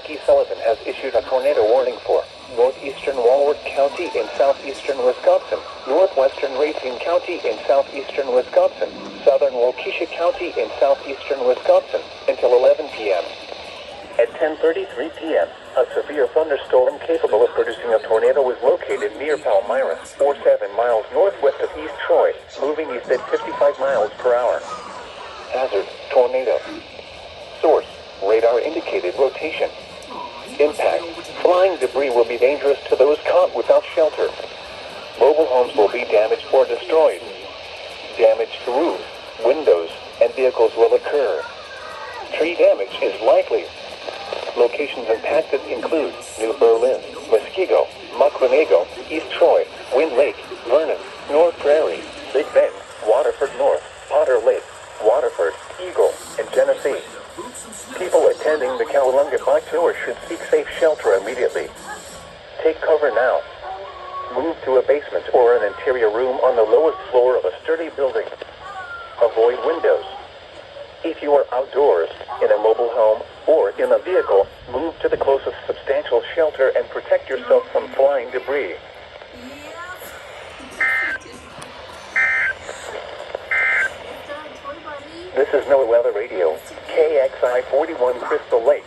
Key Sullivan has issued a tornado warning for northeastern Walworth County in southeastern Wisconsin, northwestern Racine County in southeastern Wisconsin, southern Waukesha County in southeastern Wisconsin, until 11 p.m. At 10:33 p.m., a severe thunderstorm capable of producing a tornado was located near Palmyra, or 7 miles northwest of East Troy, moving east at 55 miles per hour. Hazard, tornado. Source, radar indicated rotation. Impact, flying debris will be dangerous to those caught without shelter. Mobile homes will be damaged or destroyed. Damage to roofs, windows, and vehicles will occur. Tree damage is likely. Locations impacted include New Berlin, Muskego, Moclenago, East Troy, Wind Lake, Vernon, North Prairie, Big Bend, Waterford North, Potter Lake, Waterford, Eagle, and Genesee. People attending the Cowalunga Bike Tour should seek safe shelter immediately. Take cover now. Move to a basement or an interior room on the lowest floor of a sturdy building. Avoid windows. If you are outdoors, in a mobile home, or in a vehicle, move to the closest substantial shelter and protect yourself from flying debris. This is NOAA Weather Radio, KXI 41 Crystal Lake.